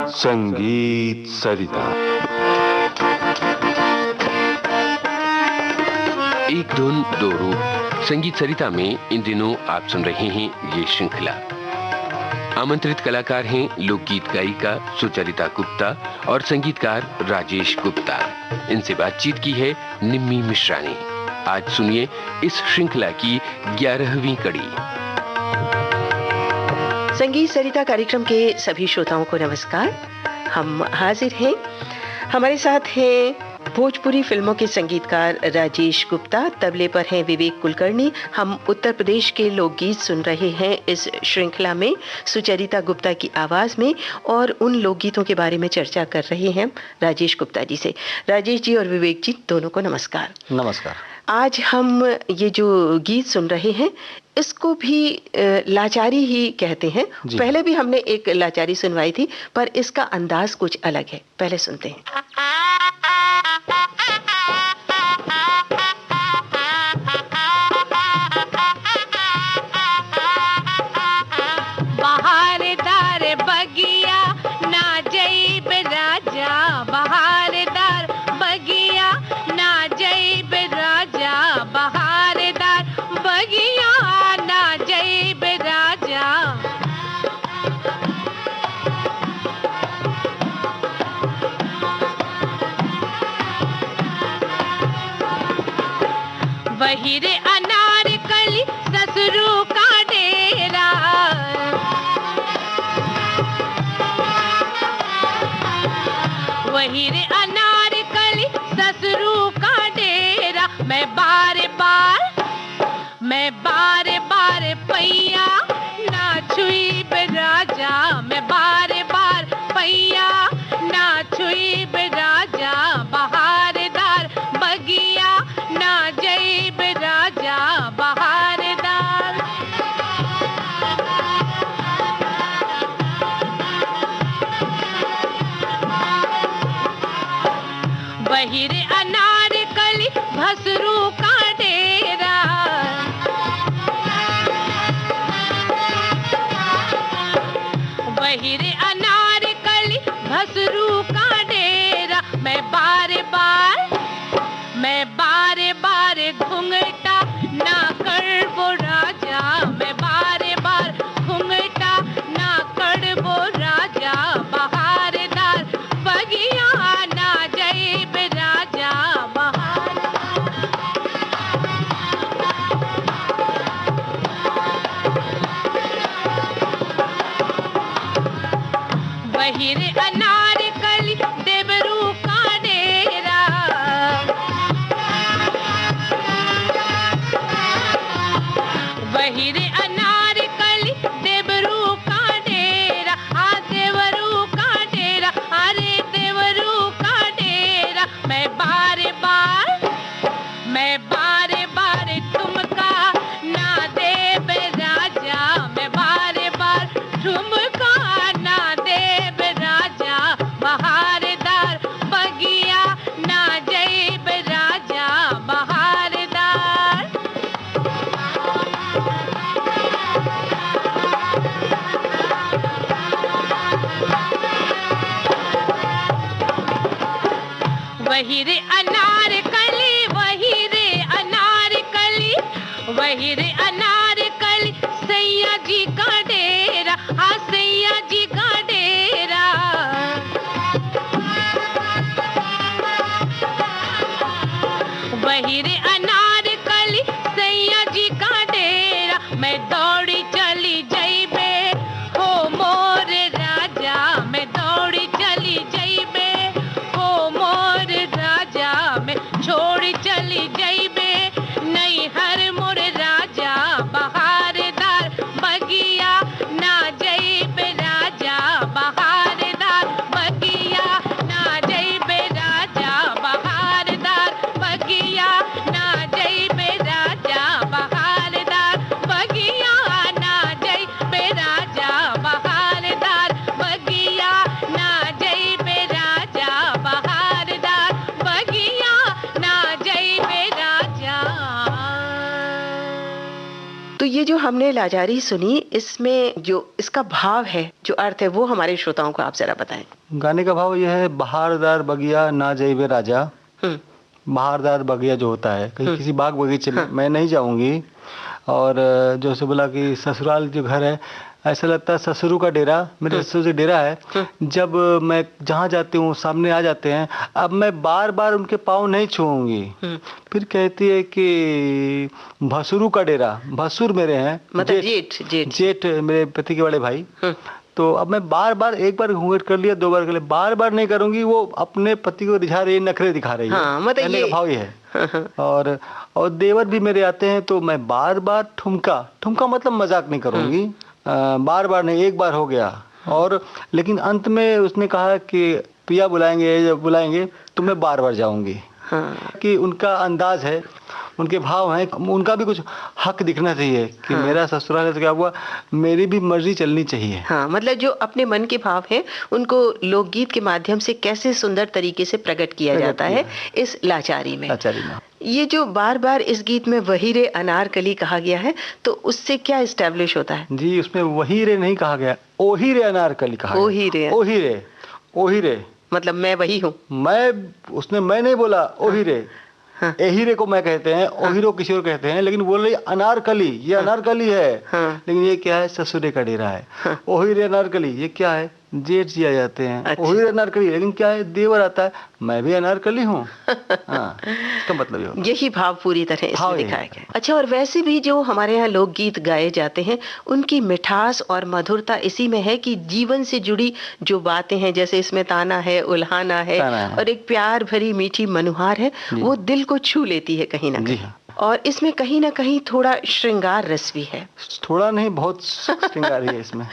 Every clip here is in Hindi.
संगीत सरिता। एक धुन दो रूप संगीत सरिता में इन दिनों आप सुन रहे हैं ये श्रृंखला। आमंत्रित कलाकार हैं लोकगीत गायिका सुचरिता गुप्ता और संगीतकार राजेश गुप्ता। इनसे बातचीत की है निम्मी मिश्रा ने। आज सुनिए इस श्रृंखला की 11वीं कड़ी। संगीत सरिता कार्यक्रम के सभी श्रोताओं को नमस्कार। हम हाजिर हैं। हमारे साथ हैं भोजपुरी फिल्मों के संगीतकार राजेश गुप्ता, तबले पर हैं विवेक कुलकर्णी। हम उत्तर प्रदेश के लोकगीत सुन रहे हैं इस श्रृंखला में सुचरिता गुप्ता की आवाज़ में, और उन लोकगीतों के बारे में चर्चा कर रहे हैं राजेश गुप्ता जी से। राजेश जी और विवेक जी दोनों को नमस्कार। नमस्कार। आज हम ये जो गीत सुन रहे हैं इसको भी लाचारी ही कहते हैं। पहले भी हमने एक लाचारी सुनवाई थी, पर इसका अंदाज कुछ अलग है। पहले सुनते हैं। वही रे अनारकली ससुरू का डेरा, वही रे अनारकली ससुरू का डेरा। मैं बार बार पैया ना छुई राजा, मैं बार पैया ना छुई राजा। बहारदार बगिया ना जैब राजा, बहारदार। वही रे अनारकली भसरू का डेरा, वही रे अनारकली भसरू का डेरा। मैं बार घूंघटा ना कर वो राजा, मैं बार घूंघटा ना कर वो राजा। बहारदार बगिया ना जैब राजा, वही रे अनारकली देवरू का डेरा, वही रे अनारकली देवरू का डेरा। हाँ देवरू का डेरा, अरे देवरू का डेरा। मैं बार ठुमका ना देब राजा, मैं बार ठुमका ना देब राजा। बहारदार बगिया ना जैब राजा, बहारदार। वही रे अनारकली, वही रे अनारकली, वही रे अनारकली सैया जी का डेरा। हाँ सैया जी का डेरा, वही रे अनारकली सैया जी का डेरा। मैं दौड़ी चली जैबे हो मोर राजा, मैं दौड़ी चली जैबे हो मोर राजा। जो हमने लाचारी सुनी, इसमें जो इसका भाव है, जो अर्थ है, वो हमारे श्रोताओं को आप जरा बताएं। गाने का भाव यह है, बहारदार बगिया ना जाइबे राजा। बहारदार बगिया जो होता है, कहीं किसी बाग बगीचे में मैं नहीं जाऊंगी। और जो से बोला कि ससुराल जो घर है, ऐसा लगता है ससुरु का डेरा, मेरे ससुर से डेरा है। जब मैं जहाँ जाती हूँ सामने आ जाते हैं, अब मैं बार बार उनके पाँव नहीं छूऊंगी। फिर कहती है कि भसुरु का डेरा, भसुर मेरे हैं, मतलब जेठ मेरे पति के बड़े भाई। तो अब मैं बार बार, एक बार घूंघट कर लिया, 2 बार कर लिया, बार बार नहीं करूंगी। वो अपने पति को रिझा रही है, नखरे दिखा रही है। हाँ, मतलब कहने का भाव ये है। और देवर भी मेरे आते हैं, तो मैं बार बार ठुमका मतलब मजाक नहीं करूंगी। बार बार नहीं, एक बार हो गया। और लेकिन अंत में उसने कहा कि पिया बुलाएंगे तो मैं बार बार जाऊंगी। कि उनका अंदाज है, उनके भाव हैं, उनका भी कुछ हक दिखना चाहिए कि मेरा ससुराल है तो क्या हुआ, मेरी भी मर्जी चलनी चाहिए। हाँ, मतलब जो अपने मन के भाव हैं, उनको लोकगीत के माध्यम से कैसे सुंदर तरीके से प्रकट किया जाता है इस लाचारी में। ये जो बार बार इस गीत में वही रे अनारकली कहा गया है, तो उससे क्या इस्टेब्लिश होता है? जी, उसमें वही रे नहीं कहा गया, ओही रे अनारकली कहा गया। ओही रे मतलब मैं वही हूँ। मैं नहीं बोला ओही रे। एहीरे को मैं कहते हैं, ओहीरो किसी और कहते हैं, लेकिन बोल रही अनारकली, ये अनारकली है। लेकिन ये क्या है, ससुरे का डेरा है। ओहीरे अनारकली, ये क्या है, जेठ जी आ जाते हैं। अच्छा। ओहीरे अनारकली, लेकिन क्या है, देवर आता है, मैं भी अनारकली हूँ। इसका मतलब यही भाव पूरी तरह इसमें दिखाया गया। अच्छा, और वैसे भी जो हमारे यहाँ लोकगीत गाए जाते हैं, उनकी मिठास और मधुरता इसी में है कि जीवन से जुड़ी जो बातें हैं, जैसे इसमें ताना है, उल्हाना है, और एक प्यार भरी मीठी मनुहार है, वो दिल को छू लेती है कहीं ना कहीं। और इसमें कहीं ना कहीं थोड़ा श्रृंगार रस भी है। थोड़ा नहीं, बहुत श्रृंगार है इसमें।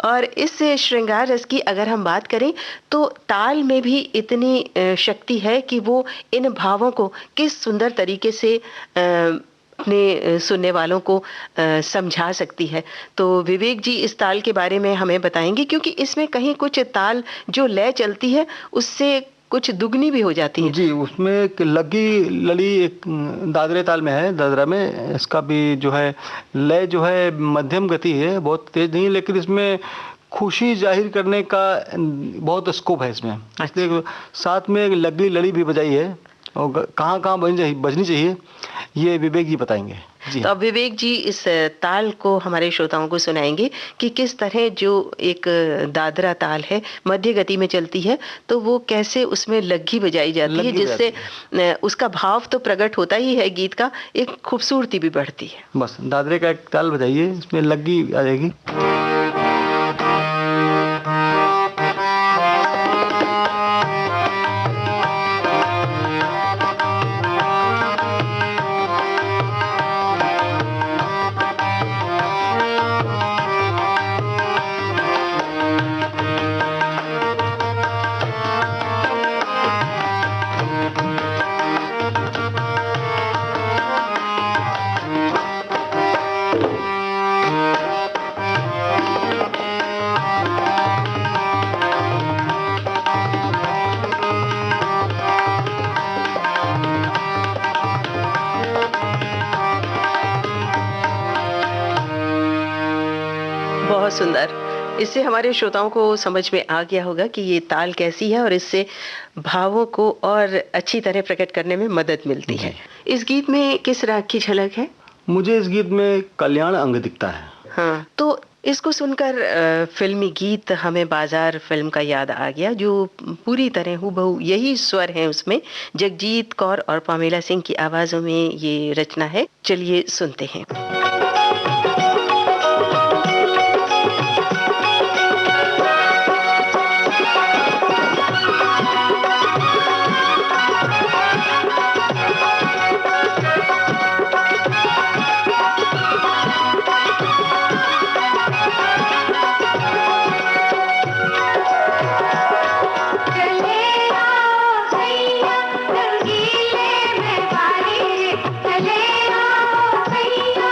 और इस श्रृंगार रस की अगर हम बात करें, तो ताल में भी इतनी शक्ति है कि वो इन भावों को किस सुंदर तरीके से अपने सुनने वालों को समझा सकती है। तो विवेक जी इस ताल के बारे में हमें बताएंगे, क्योंकि इसमें कहीं कुछ ताल जो लय चलती है उससे कुछ दुगनी भी हो जाती है। जी, उसमें एक लगी लड़ी एक दादरे ताल में है, दादरा में। इसका भी जो है लय जो है मध्यम गति है, बहुत तेज नहीं, लेकिन इसमें खुशी जाहिर करने का बहुत स्कोप है इसमें। इसलिए साथ में एक लगी लड़ी भी बजाई है, और कहाँ कहाँ बजनी चाहिए ये विवेक जी बताएंगे। जी, तो अब विवेक जी इस ताल को हमारे श्रोताओं को सुनाएंगे कि किस तरह जो एक दादरा ताल है, मध्य गति में चलती है, तो वो कैसे उसमें लग्गी बजाई जाती है, जिससे उसका भाव तो प्रकट होता ही है, गीत का एक खूबसूरती भी बढ़ती है। बस दादरे का एक ताल बजाइए, इसमें लग्गी आ जाएगी। बहुत सुंदर। इससे हमारे श्रोताओं को समझ में आ गया होगा कि ये ताल कैसी है, और इससे भावों को और अच्छी तरह प्रकट करने में मदद मिलती है। इस गीत में किस राग की झलक है? मुझे इस गीत में कल्याण अंग दिखता है। हाँ, तो इसको सुनकर फिल्मी गीत हमें बाजार फिल्म का याद आ गया, जो पूरी तरह हूबहू यही स्वर हैं उसमें। जगजीत कौर और पामेला सिंह की आवाजों में ये रचना है। चलिए सुनते हैं। चले आओ सैया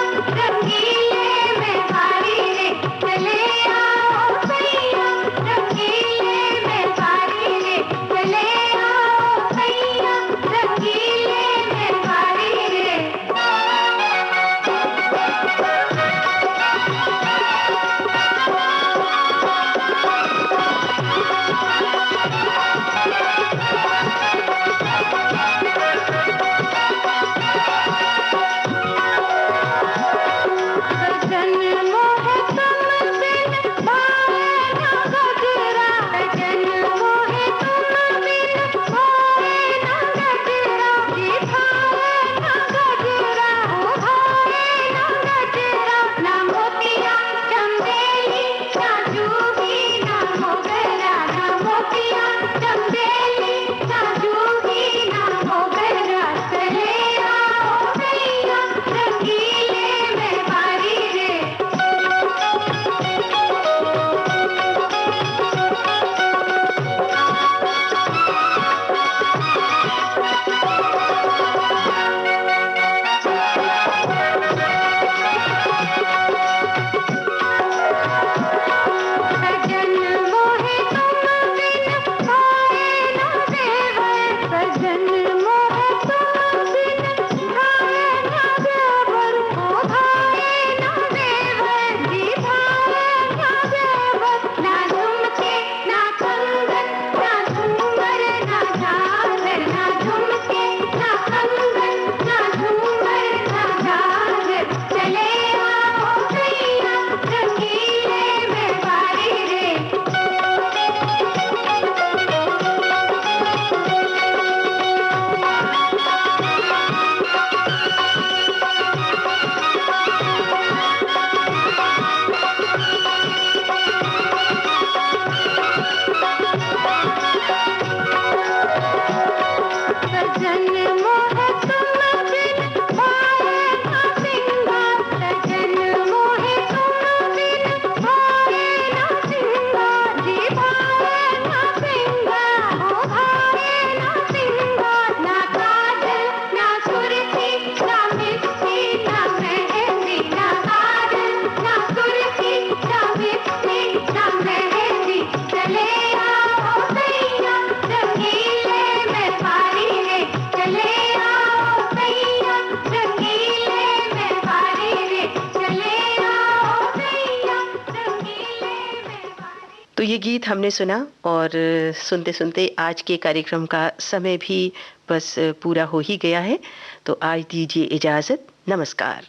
ये गीत हमने सुना और सुनते सुनते आज के कार्यक्रम का समय भी बस पूरा हो ही गया है। तो आज दीजिए इजाजत, नमस्कार।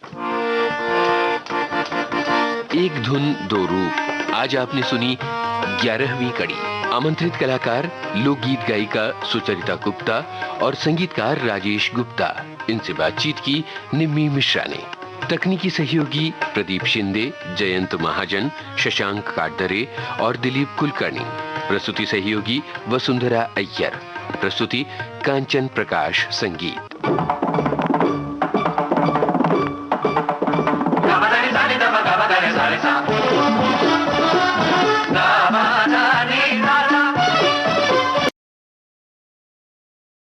एक धुन दो रूप, आज आपने सुनी 11वीं कड़ी। आमंत्रित कलाकार लोकगीत गायिका सुचरिता गुप्ता और संगीतकार राजेश गुप्ता। इनसे बातचीत की निम्मी मिश्रा ने। तकनीकी सहयोगी प्रदीप शिंदे, जयंत महाजन, शशांक काटदरे और दिलीप कुलकर्णी। प्रस्तुति सहयोगी वसुंधरा अय्यर। प्रस्तुति कांचन प्रकाश संगीत।